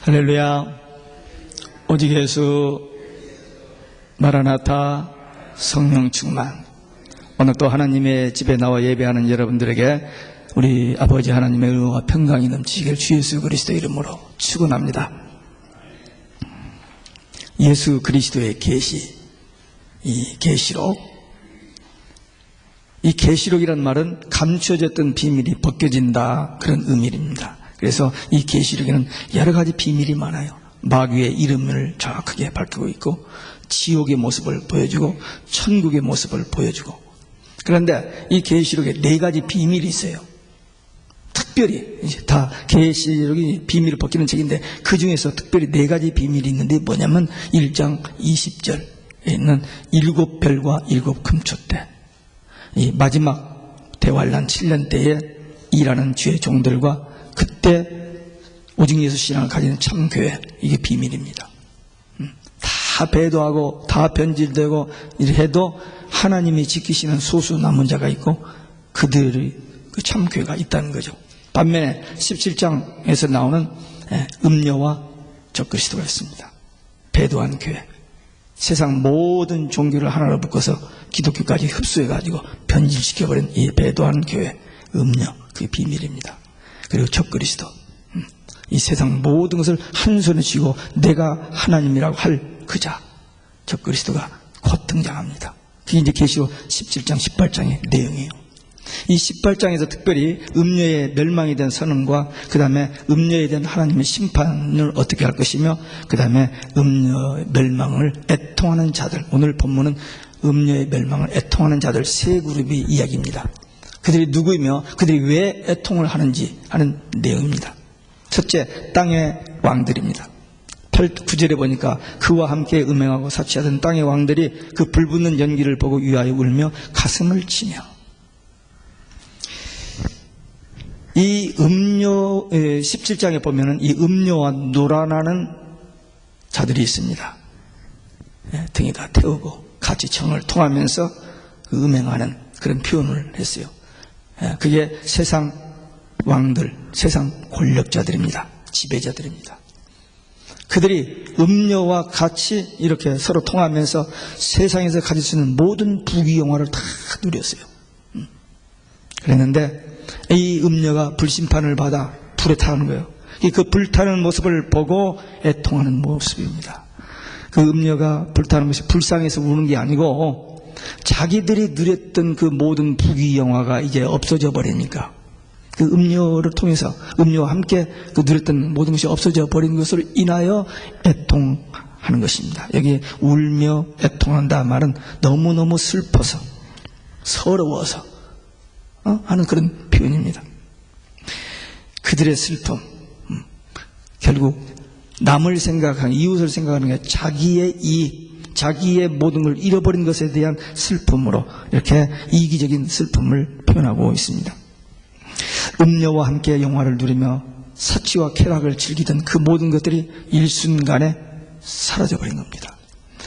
할렐루야. 오직 예수, 마라나타, 성령 충만. 오늘 또 하나님의 집에 나와 예배하는 여러분들에게 우리 아버지 하나님의 은혜와 평강이 넘치기를 주 예수 그리스도의 이름으로 축원합니다. 예수 그리스도의 계시, 이 계시록, 이 계시록이란 말은 감추어졌던 비밀이 벗겨진다, 그런 의미입니다. 그래서 이 계시록에는 여러 가지 비밀이 많아요. 마귀의 이름을 정확하게 밝히고 있고, 지옥의 모습을 보여주고, 천국의 모습을 보여주고. 그런데 이 계시록에 네 가지 비밀이 있어요. 특별히 이제 다 계시록이 비밀을 벗기는 책인데, 그 중에서 특별히 네 가지 비밀이 있는데 뭐냐면 1장 20절에 있는 7별과 7금초대, 이 마지막 대환란 7년 때에 일하는 주의 종들과 그때 오직 예수 신앙을 가지는 참교회, 이게 비밀입니다. 다 배도하고 다 변질되고 이렇게 해도 하나님이 지키시는 소수 남은 자가 있고 그들의 그 참교회가 있다는 거죠. 반면에 17장에서 나오는 음녀와 적그리스도가 있습니다. 배도한 교회, 세상 모든 종교를 하나로 묶어서 기독교까지 흡수해가지고 변질시켜버린 이 배도한 교회, 음녀, 그게 비밀입니다. 그리고 적그리스도, 이 세상 모든 것을 한 손에 쥐고 내가 하나님이라고 할 그자, 적그리스도가 곧 등장합니다. 그게 이제 계시록 17장, 18장의 내용이에요. 이 18장에서 특별히 음녀의 멸망에 대한 선언과 그 다음에 음녀에 대한 하나님의 심판을 어떻게 할 것이며, 그 다음에 음녀의 멸망을 애통하는 자들, 오늘 본문은 음녀의 멸망을 애통하는 자들 세 그룹의 이야기입니다. 그들이 누구이며 그들이 왜 애통을 하는지 하는 내용입니다. 첫째, 땅의 왕들입니다. 9절에 보니까 그와 함께 음행하고 사치하던 땅의 왕들이 그 불붙는 연기를 보고 위하여 울며 가슴을 치며. 이 음료, 17장에 보면은 이 음료와 놀아나는 자들이 있습니다. 등에다 태우고 같이 정을 통하면서 그 음행하는 그런 표현을 했어요. 그게 세상 왕들, 세상 권력자들입니다. 지배자들입니다. 그들이 음료와 같이 이렇게 서로 통하면서 세상에서 가질 수 있는 모든 부귀영화를 다 누렸어요. 그랬는데 이 음료가 불심판을 받아 불에 타는 거예요. 그 불타는 모습을 보고 애통하는 모습입니다. 그 음료가 불타는 것이 불쌍해서 우는 게 아니고 자기들이 누렸던 그 모든 부귀영화가 이제 없어져 버리니까, 그 음료를 통해서 음료와 함께 그 누렸던 모든 것이 없어져 버린 것으로 인하여 애통하는 것입니다. 여기 울며 애통한다 말은 너무너무 슬퍼서 서러워서 하는 그런 표현입니다. 그들의 슬픔, 결국 남을 생각하는, 이웃을 생각하는 게 자기의 이익, 자기의 모든 걸 잃어버린 것에 대한 슬픔으로 이렇게 이기적인 슬픔을 표현하고 있습니다. 음료와 함께 영화를 누리며 사치와 쾌락을 즐기던 그 모든 것들이 일순간에 사라져버린 겁니다.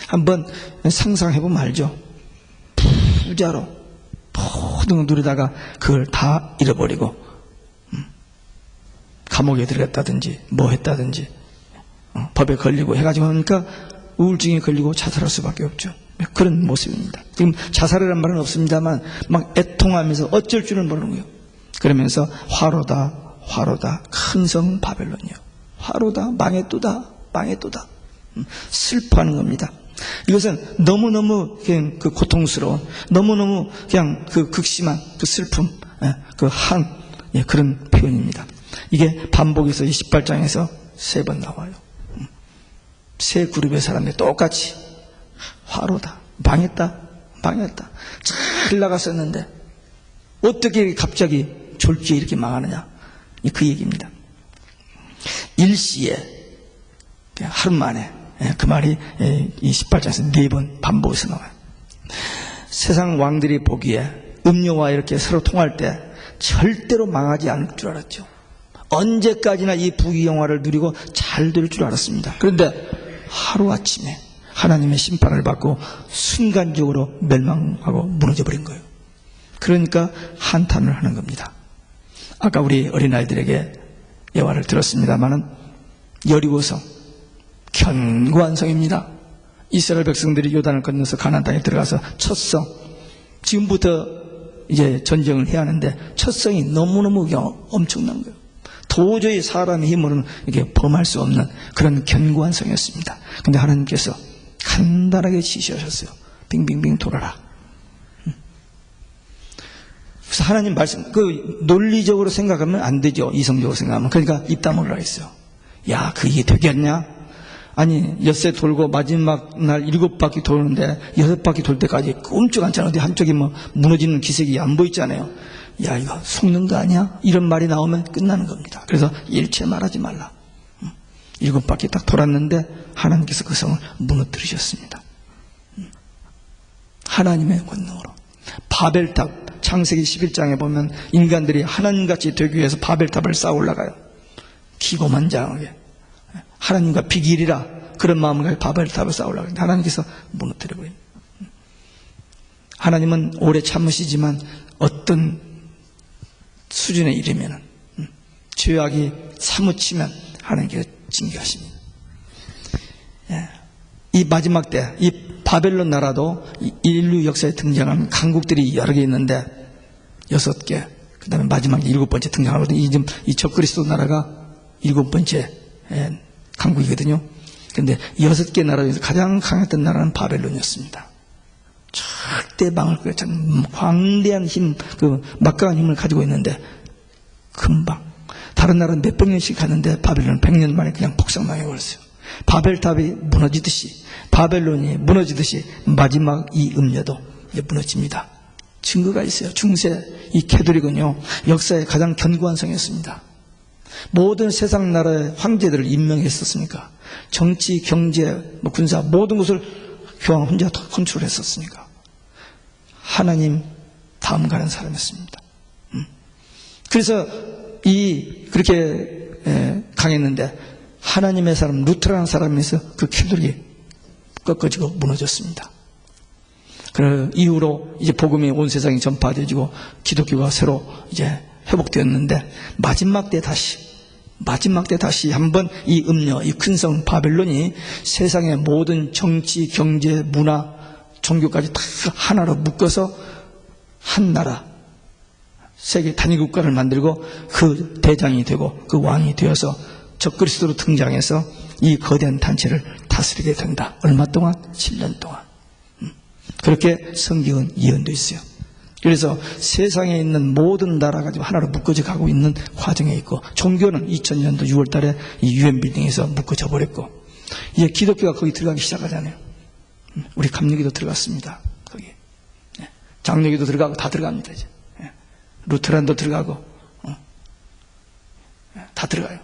한번 상상해보면 알죠. 부자로 모든 걸 누리다가 그걸 다 잃어버리고 감옥에 들어갔다든지 뭐 했다든지 법에 걸리고 해가지고 하니까 우울증에 걸리고 자살할 수밖에 없죠. 그런 모습입니다. 지금 자살이라는 말은 없습니다만 막 애통하면서 어쩔 줄은 모르는 거예요. 그러면서 화로다, 화로다, 큰 성 바벨론이요, 화로다, 망했도다, 망했도다, 슬퍼하는 겁니다. 이것은 너무너무 그냥 그 고통스러운, 너무너무 그냥 그 극심한 그 슬픔, 그 그런 표현입니다. 이게 반복해서 18장에서 3번 나와요. 세 그룹의 사람들이 똑같이 화로다, 망했다, 망했다, 잘 나갔었는데 어떻게 갑자기 졸지에 이렇게 망하느냐, 그 얘기입니다. 일시에 하루 만에, 그 말이 이 18장에서 4번 반복해서 나와요. 세상 왕들이 보기에 음료와 이렇게 서로 통할 때 절대로 망하지 않을 줄 알았죠. 언제까지나 이 부귀영화를 누리고 잘 될 줄 알았습니다. 그런데 하루아침에 하나님의 심판을 받고 순간적으로 멸망하고 무너져버린 거예요. 그러니까 한탄을 하는 겁니다. 아까 우리 어린아이들에게 예화를 들었습니다마는 여리고성, 견고한 성입니다. 이스라엘 백성들이 요단을 건너서 가나안 땅에 들어가서 첫 성, 지금부터 이제 전쟁을 해야 하는데 첫 성이 너무너무 엄청난 거예요. 도저히 사람의 힘으로는 이게 범할 수 없는 그런 견고한 성이었습니다. 근데 하나님께서 간단하게 지시하셨어요. 빙빙빙 돌아라. 그래서 하나님 말씀, 논리적으로 생각하면 안 되죠. 이성적으로 생각하면. 그러니까 입 다물으라 했어요. 야, 그게 되겠냐? 아니, 엿새 돌고 마지막 날 7바퀴 도는데 6바퀴 돌 때까지 꼼짝 않잖아. 어디 한쪽이 무너지는 기색이 안 보이잖아요. 야, 이거 속는 거 아니야? 이런 말이 나오면 끝나는 겁니다. 그래서 일체 말하지 말라. 7바퀴 딱 돌았는데 하나님께서 그 성을 무너뜨리셨습니다. 하나님의 권능으로. 바벨탑, 창세기 11장에 보면 인간들이 하나님같이 되기 위해서 바벨탑을 쌓아 올라가요. 기고만장하게. 하나님과 비길이라 그런 마음을 가지고 바벨탑을 쌓아 올라가는데 하나님께서 무너뜨려버립니다. 하나님은 오래 참으시지만 어떤 수준에 이르면은 죄악이 사무치면 하나님께서 징계하십니다. 이 마지막 때 이 바벨론 나라도 인류 역사에 등장하는 강국들이 여러 개 있는데 6개, 그 다음에 마지막 7번째 등장하거든요. 이 적그리스도 나라가 7번째 강국이거든요. 그런데 6개 나라 중에서 가장 강했던 나라는 바벨론이었습니다. 절대 망할 거예요. 참 광대한 힘, 막강한 힘을 가지고 있는데 금방 다른 나라는 몇백 년씩 가는데 바벨론은 100년 만에 그냥 폭삭망해버렸어요. 바벨탑이 무너지듯이, 바벨론이 무너지듯이 마지막 이 음녀도 이제 무너집니다. 증거가 있어요. 중세 이 캐톨릭은요, 역사의 가장 견고한 성이었습니다. 모든 세상 나라의 황제들을 임명했었으니까, 정치, 경제, 군사 모든 것을 교황 혼자 컨트롤했었으니까 하나님 다음 가는 사람이었습니다. 그래서 그렇게 강했는데 하나님의 사람 루터라는 사람에서 그 캐톨릭이 꺾어지고 무너졌습니다. 그 이후로 이제 복음이 온 세상에 전파되어지고 기독교가 새로 이제 회복되었는데 마지막 때 다시 한번 이 음녀, 이 큰 성 바벨론이 세상의 모든 정치, 경제, 문화, 종교까지 다 하나로 묶어서 한 나라, 세계 단위 국가를 만들고 그 대장이 되고 그 왕이 되어서 적그리스도로 등장해서 이 거대한 단체를 다스리게 된다. 얼마 동안? 7년 동안. 그렇게 성경은 예언되어 있어요. 그래서 세상에 있는 모든 나라가 지금 하나로 묶어져 가고 있는 과정에 있고, 종교는 2000년도 6월 달에 이 UN 빌딩에서 묶어져 버렸고, 이제 기독교가 거기 들어가기 시작하잖아요. 우리 감리교도 들어갔습니다. 거기. 장로교도 들어가고 다 들어갑니다, 이제. 루테란도 들어가고, 다 들어가요.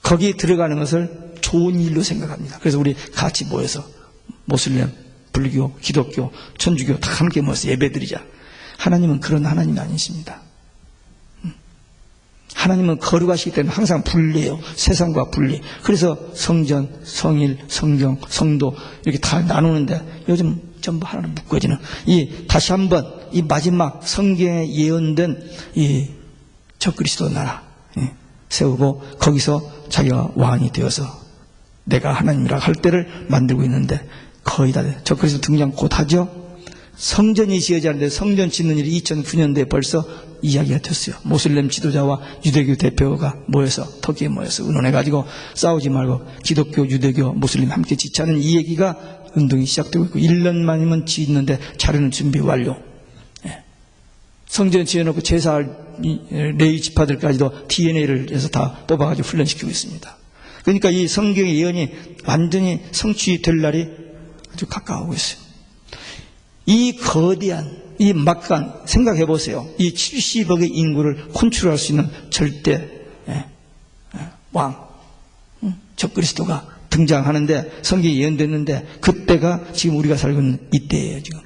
거기 들어가는 것을 좋은 일로 생각합니다. 그래서 우리 같이 모여서 모슬렘, 불교, 기독교, 천주교 다 함께 모여서 예배드리자. 하나님은 그런 하나님이 아니십니다. 하나님은 거룩하시기 때문에 항상 분리해요. 세상과 분리. 그래서 성전, 성일, 성경, 성도 이렇게 다 나누는데 요즘 전부 하나로 묶어지는 다시 한번 이 마지막 성경에 예언된 이 적그리스도 나라 세우고 거기서 자기가 왕이 되어서 내가 하나님이라 할 때를 만들고 있는데 거의 다 돼요. 적그리스도 등장 곧 하죠. 성전이 지어져야 하는데 성전 짓는 일이 2009년도에 벌써 이야기가 됐어요. 모슬렘 지도자와 유대교 대표가 모여서 터키에 모여서 의논해가지고 싸우지 말고 기독교, 유대교, 모슬렘 함께 짓자는 이 얘기가 운동이 시작되고 있고 1년 만이면 짓는데 자료는 준비 완료. 성전 지어놓고 제사할 레위 지파들까지도 DNA를 해서 다 뽑아가지고 훈련시키고 있습니다. 그러니까 이 성경의 예언이 완전히 성취될 날이 아주 가까워오고 있어요. 이 거대한, 이 막강한, 생각해 보세요. 이 70억의 인구를 컨트롤할 수 있는 절대 왕, 적그리스도가 등장하는데 성경이 예언됐는데 그때가 지금 우리가 살고 있는 이때예요, 지금.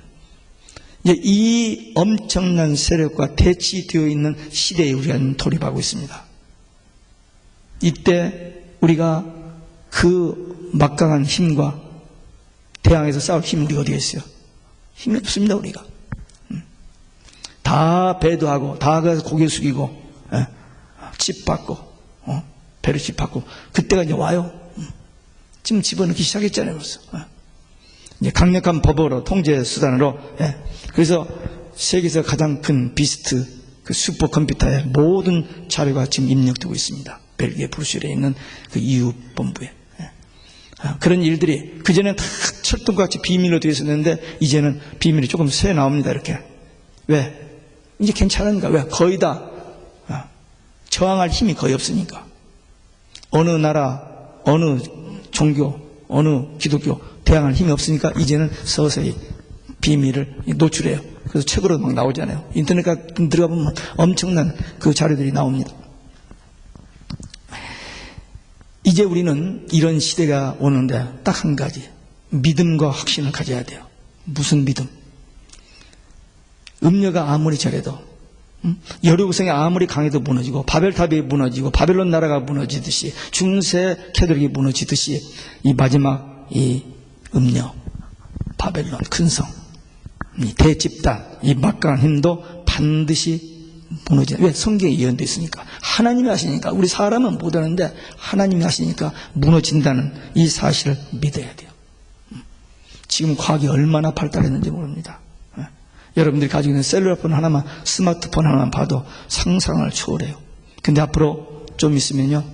이제 이 엄청난 세력과 대치되어 있는 시대에 우리가 돌입하고 있습니다. 이때 우리가 그 막강한 힘과 대항해서 싸울 힘이 우리가 어디에 있어요? 힘이 없습니다, 우리가. 다 배도하고, 다 가서 고개 숙이고, 집 받고, 베르시 받고 그때가 이제 와요. 지금 집어넣기 시작했잖아요, 벌써. 이제 강력한 법으로 통제 수단으로. 그래서 세계에서 가장 큰 비스트 그 슈퍼컴퓨터에 모든 자료가 지금 입력되고 있습니다. 벨기에 브뤼셀에 있는 그 EU 본부에. 그런 일들이 그전에는 다 철통같이 비밀로 되어 있었는데 이제는 비밀이 조금 새 나옵니다. 이렇게. 왜? 이제 괜찮으니까. 왜? 거의 다 저항할 힘이 거의 없으니까. 어느 나라, 어느 종교, 어느 기독교 대항할 힘이 없으니까 이제는 서서히 비밀을 노출해요. 그래서 책으로 막 나오잖아요. 인터넷 같은 들어가 보면 엄청난 그 자료들이 나옵니다. 이제 우리는 이런 시대가 오는데 딱 한 가지, 믿음과 확신을 가져야 돼요. 무슨 믿음? 음녀가 아무리 잘해도, 여리고성이 아무리 강해도 무너지고, 바벨탑이 무너지고, 바벨론 나라가 무너지듯이, 중세 캐톨릭이 무너지듯이, 이 마지막 이 음녀, 바벨론 큰 성, 이 대집단, 이 막강한 힘도 반드시 무너지는. 왜? 성경에 예언되어 있으니까. 하나님이 하시니까. 우리 사람은 못하는데 하나님이 하시니까 무너진다는 이 사실을 믿어야 돼요. 지금 과학이 얼마나 발달했는지 모릅니다. 여러분들이 가지고 있는 셀룰라폰 하나만, 스마트폰 하나만 봐도 상상을 초월해요. 근데 앞으로 좀 있으면요,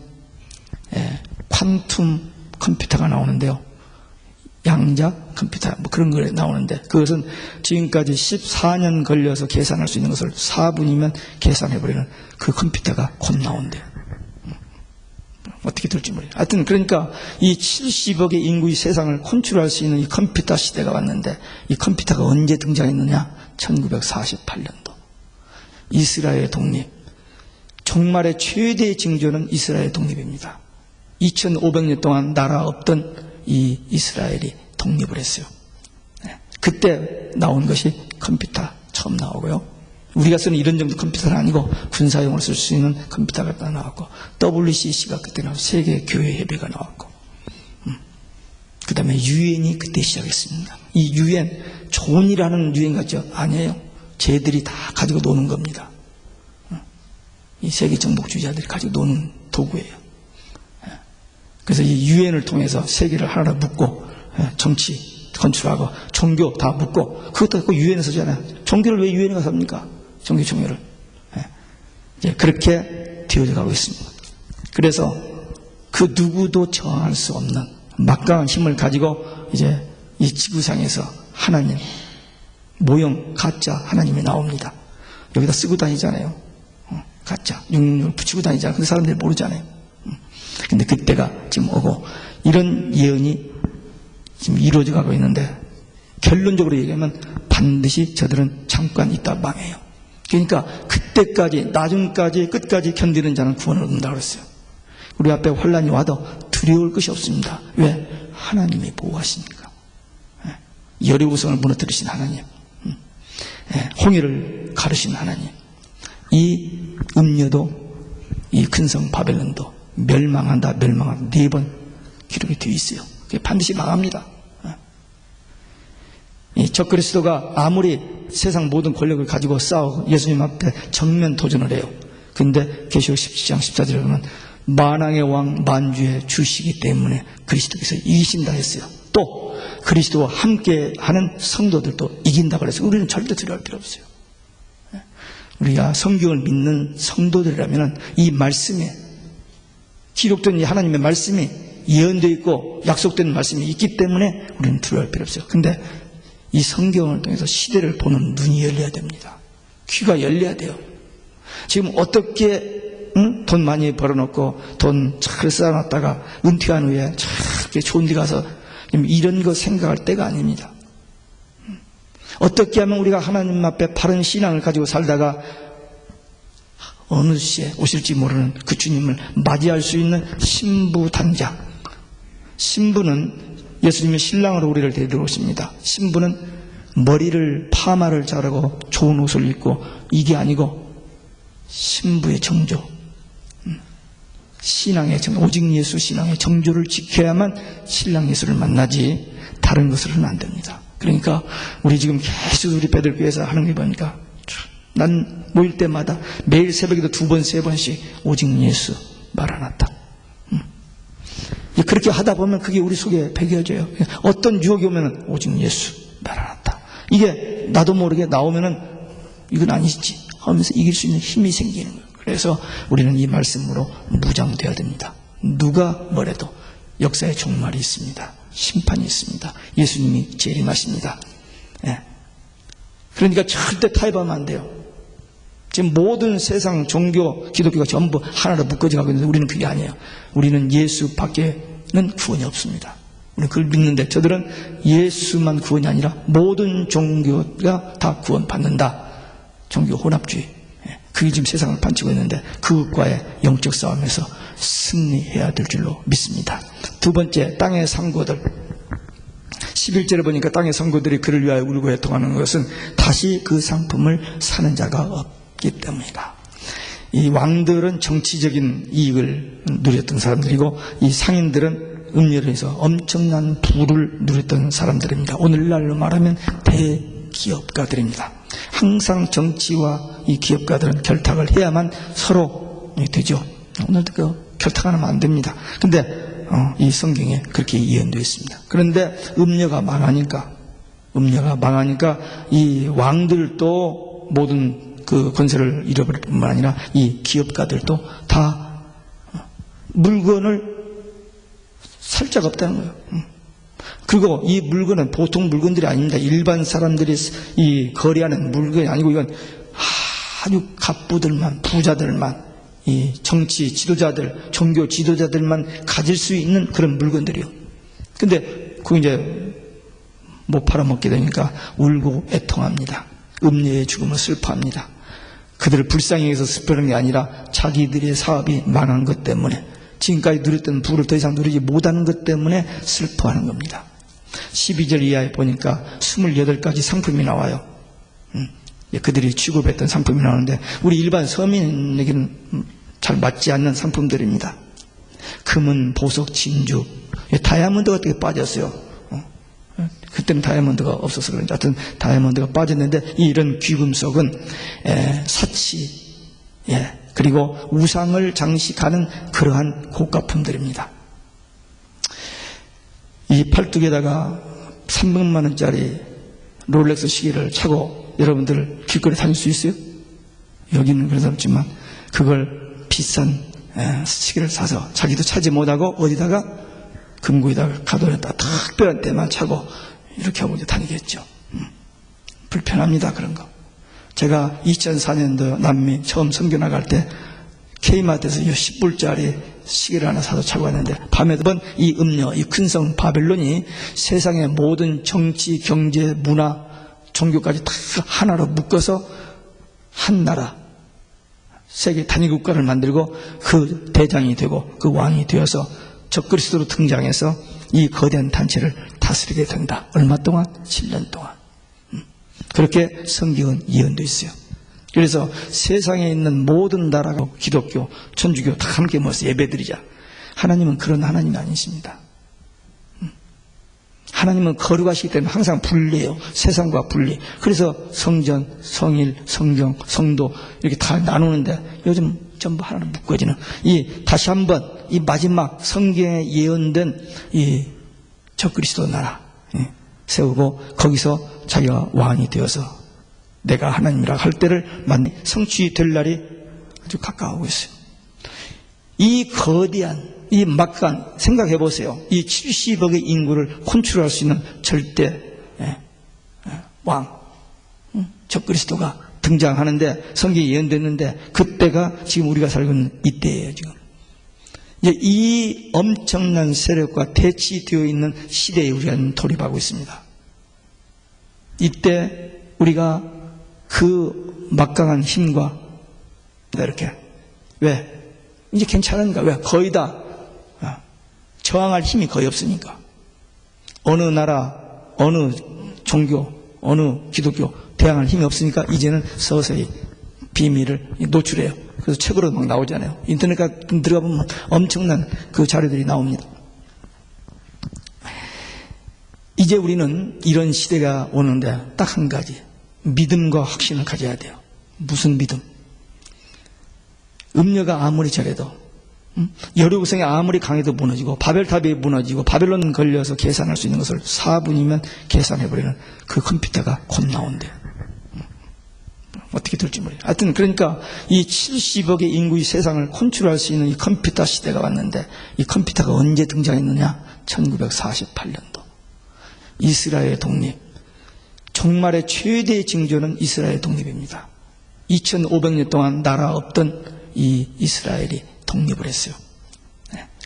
퀀텀 컴퓨터가 나오는데요. 양자 컴퓨터 뭐 그런 거 나오는데 그것은 지금까지 14년 걸려서 계산할 수 있는 것을 4분이면 계산해버리는 그 컴퓨터가 곧 나온대요. 어떻게 될지 모르겠어요. 하여튼 그러니까 이 70억의 인구의 세상을 컨트롤할 수 있는 이 컴퓨터 시대가 왔는데 이 컴퓨터가 언제 등장했느냐? 1948년도 이스라엘 독립. 종말의 최대의 징조는 이스라엘 독립입니다. 2500년 동안 나라 없던 이 이스라엘이 독립을 했어요. 그때 나온 것이 컴퓨터 처음 나오고요. 우리가 쓰는 이런 정도 컴퓨터는 아니고 군사용으로 쓸 수 있는 컴퓨터가 나왔고, WCC가 그때 나왔고, 세계교회협의가 나왔고, 그 다음에 유엔이 그때 시작했습니다. 이 유엔, 좋은이라는 유엔 같죠? 아니에요. 쟤들이 다 가지고 노는 겁니다. 이 세계 정복주의자들이 가지고 노는 도구예요. 그래서 이 유엔을 통해서 세계를 하나로 묶고, 정치 건축하고, 종교 다 묶고, 그것도 그 유엔에서 잖아요. 종교를 왜 유엔에 가서 합니까? 종교를. 이제 그렇게 되어져 가고 있습니다. 그래서 그 누구도 저항할 수 없는 막강한 힘을 가지고 이제 이 지구상에서 하나님, 모형, 가짜 하나님이 나옵니다. 여기다 쓰고 다니잖아요. 가짜, 666 붙이고 다니잖아요. 근데 사람들이 모르잖아요. 근데 그때가 지금 오고, 이런 예언이 지금 이루어져 가고 있는데, 결론적으로 얘기하면 반드시 저들은 잠깐 있다 망해요. 그러니까 그때까지, 나중까지, 끝까지 견디는 자는 구원을 얻는다고 그랬어요. 우리 앞에 환란이 와도 두려울 것이 없습니다. 왜? 하나님이 보호하시니까. 여리고성을 무너뜨리신 하나님, 홍해를 가르신 하나님, 이 음녀도, 이 근성 바벨론도 멸망한다 4번 기록이 되어 있어요. 그게 반드시 망합니다. 이 적그리스도가 아무리 세상 모든 권력을 가지고 싸우고 예수님 앞에 정면 도전을 해요. 근데 계시록 17장 14절에 보면 만왕의 왕 만주의 주시기 때문에 그리스도께서 이기신다 했어요. 또 그리스도와 함께하는 성도들도 이긴다 그랬어요. 우리는 절대 두려워할 필요 없어요. 우리가 성경을 믿는 성도들이라면 이 말씀에 기록된 이 하나님의 말씀이 예언되어 있고 약속된 말씀이 있기 때문에 우리는 두려워할 필요 없어요. 근데 이 성경을 통해서 시대를 보는 눈이 열려야 됩니다. 귀가 열려야 돼요. 지금 어떻게 돈 많이 벌어놓고 돈 잘 쌓아놨다가 은퇴한 후에 참 좋은 데 가서 이런 거 생각할 때가 아닙니다. 어떻게 하면 우리가 하나님 앞에 바른 신앙을 가지고 살다가 어느 시에 오실지 모르는 그 주님을 맞이할 수 있는 신부 단장. 신부는 예수님의 신랑으로 우리를 데리러 오십니다. 신부는 머리를 파마를 자르고 좋은 옷을 입고, 이게 아니고 신부의 정조, 신앙의 정조, 오직 예수 신앙의 정조를 지켜야만 신랑 예수를 만나지 다른 것으로는 안 됩니다. 그러니까 우리 지금 계속 우리 베들교회에서 하는 게 보니까 난 모일 때마다 매일 새벽에도 2번, 3번씩 오직 예수, 마라나타 그렇게 하다 보면 그게 우리 속에 배겨져요. 어떤 유혹이 오면 오직 예수 말아놨다. 이게 나도 모르게 나오면은 이건 아니지 하면서 이길 수 있는 힘이 생기는 거예요. 그래서 우리는 이 말씀으로 무장되어야 됩니다. 누가 뭐래도 역사의 종말이 있습니다. 심판이 있습니다. 예수님이 재림하십니다. 예. 그러니까 절대 타협하면 안 돼요. 지금 모든 세상 종교, 기독교가 전부 하나로 묶어져 가고 있는데 우리는 그게 아니에요. 우리는 예수 밖에는 구원이 없습니다. 우리는 그걸 믿는데 저들은 예수만 구원이 아니라 모든 종교가 다 구원받는다. 종교 혼합주의. 그게 지금 세상을 판치고 있는데 그것과의 영적 싸움에서 승리해야 될 줄로 믿습니다. 두 번째, 땅의 상고들. 11절에 보니까 땅의 상고들이 그를 위하여 울고 애통하는 것은 다시 그 상품을 사는 자가 없기 때문이다. 이 왕들은 정치적인 이익을 누렸던 사람들이고 이 상인들은 음료를 해서 엄청난 부를 누렸던 사람들입니다. 오늘날로 말하면 대기업가들입니다. 항상 정치와 이 기업가들은 결탁을 해야만 서로 되죠. 오늘도 그 결탁 안 하면 안 됩니다. 근데 이 성경에 그렇게 예언되어 있습니다. 그런데 음녀가 망하니까 이 왕들도 모든 그 권세를 잃어버릴 뿐만 아니라 이 기업가들도 다 물건을 살 자가 없다는 거예요. 그리고 이 물건은 보통 물건들이 아닙니다. 일반 사람들이 이 거래하는 물건이 아니고 이건 아주 갑부들만, 부자들만, 이 정치 지도자들, 종교 지도자들만 가질 수 있는 그런 물건들이요. 근데 그 이제 못 팔아먹게 되니까 울고 애통합니다. 음녀의 죽음을 슬퍼합니다. 그들을 불쌍히 해서 슬퍼하는 게 아니라 자기들의 사업이 망한 것 때문에, 지금까지 누렸던 부를 더 이상 누리지 못하는 것 때문에 슬퍼하는 겁니다. 12절 이하에 보니까 28가지 상품이 나와요. 그들이 취급했던 상품이 나오는데 우리 일반 서민에게는 잘 맞지 않는 상품들입니다. 금은, 보석, 진주, 다이아몬드가 어떻게 빠졌어요. 그때는 다이아몬드가 없어서 그런지 하여튼 다이아몬드가 빠졌는데 이런 귀금속은 사치, 그리고 우상을 장식하는 그러한 고가품들입니다. 이 팔뚝에다가 300만 원짜리 롤렉스 시계를 차고 여러분들 길거리 다닐 수 있어요? 여기는 그래서 없지만 그걸 비싼 시계를 사서 자기도 차지 못하고 어디다가 금고에다가 가둬놨다 특별한 때만 차고 이렇게 하고 이제 다니겠죠. 불편합니다. 그런 거. 제가 2004년도 남미 처음 선교 나갈 때 K마트에서 10불짜리 시계를 하나 사서 차고 왔는데 밤에 번 이 음녀, 이 큰성 바벨론이 세상의 모든 정치, 경제, 문화, 종교까지 다 하나로 묶어서 한 나라, 세계 단위 국가를 만들고 그 대장이 되고 그 왕이 되어서 적그리스도로 등장해서 이 거대한 단체를 다스리게 된다. 얼마 동안? 7년 동안. 그렇게 성경은 예언되어 있어요. 그래서 세상에 있는 모든 나라가 기독교, 천주교 다 함께 모여서 예배드리자. 하나님은 그런 하나님이 아니십니다. 하나님은 거룩하시기 때문에 항상 분리해요. 세상과 분리. 그래서 성전, 성일, 성경, 성도 이렇게 다 나누는데 요즘 전부 하나로 묶어지는 다시 한번 이 마지막 성경에 예언된 이 적그리스도 나라 세우고 거기서 자기가 왕이 되어서 내가 하나님이라 할 때를 성취될 날이 아주 가까워오고 있어요. 이 거대한 이 막강한, 생각해 보세요. 이 70억의 인구를 컨트롤할 수 있는 절대 왕 적그리스도가 등장하는데 성경이 예언됐는데 그때가 지금 우리가 살고 있는 이때예요. 지금 이제 이 엄청난 세력과 대치되어 있는 시대에 우리가 돌입하고 있습니다. 이때 우리가 그 막강한 힘과 이렇게 왜 이제 괜찮은가? 왜 거의 다 저항할 힘이 거의 없으니까 어느 나라, 어느 종교, 어느 기독교 대항할 힘이 없으니까 이제는 서서히 비밀을 노출해요. 그래서 책으로 막 나오잖아요. 인터넷 같은 들어가 보면 엄청난 그 자료들이 나옵니다. 이제 우리는 이런 시대가 오는데 딱 한 가지, 믿음과 확신을 가져야 돼요. 무슨 믿음? 음녀가 아무리 잘해도 여리고성이 아무리 강해도 무너지고 바벨탑이 무너지고 바벨론 걸려서 계산할 수 있는 것을 4분이면 계산해버리는 그 컴퓨터가 곧 나온대요. 어떻게 될지 모르겠어요. 하여튼 그러니까 이 70억의 인구의 세상을 컨트롤할 수 있는 이 컴퓨터 시대가 왔는데, 이 컴퓨터가 언제 등장했느냐? 1948년도 이스라엘의 독립. 종말의 최대의 징조는 이스라엘 독립입니다. 2500년 동안 나라 없던 이 이스라엘이 독립을 했어요.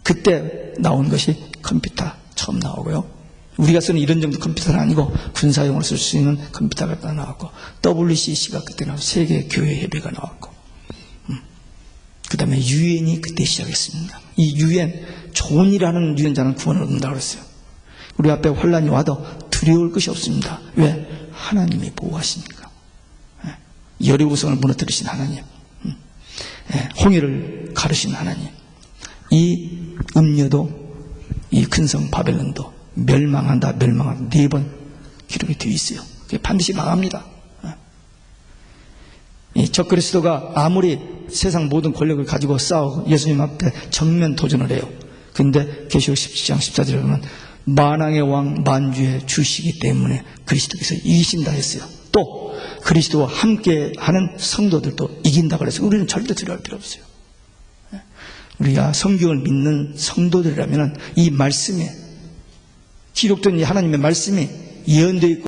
그때 나온 것이 컴퓨터 처음 나오고요. 우리가 쓰는 이런 정도 컴퓨터는 아니고 군사용으로 쓸 수 있는 컴퓨터가 나왔고, WCC가 그때 나왔고, 세계교회협의가 나왔고, 그 다음에 유엔이 그때 시작했습니다. 이 유엔, 존이라는 유엔자는 구원을 얻는다고 그랬어요. 우리 앞에 환란이 와도 두려울 것이 없습니다. 왜? 하나님이 보호하시니까. 여리고성을 무너뜨리신 하나님, 홍해를 가르신 하나님, 이 음녀도, 이 근성 바벨론도 멸망한다 4번 기록이 되어 있어요. 그게 반드시 망합니다. 이 적그리스도가 아무리 세상 모든 권력을 가지고 싸우고 예수님 앞에 정면 도전을 해요. 근데 계시록 17장 14절에 보면 만왕의 왕 만주의 주시기 때문에 그리스도께서 이기신다 했어요. 또 그리스도와 함께하는 성도들도 이긴다고 그래서 우리는 절대 두려워할 필요 없어요. 우리가 성경을 믿는 성도들이라면 이 말씀에 기록된 이 하나님의 말씀이 예언되어 있고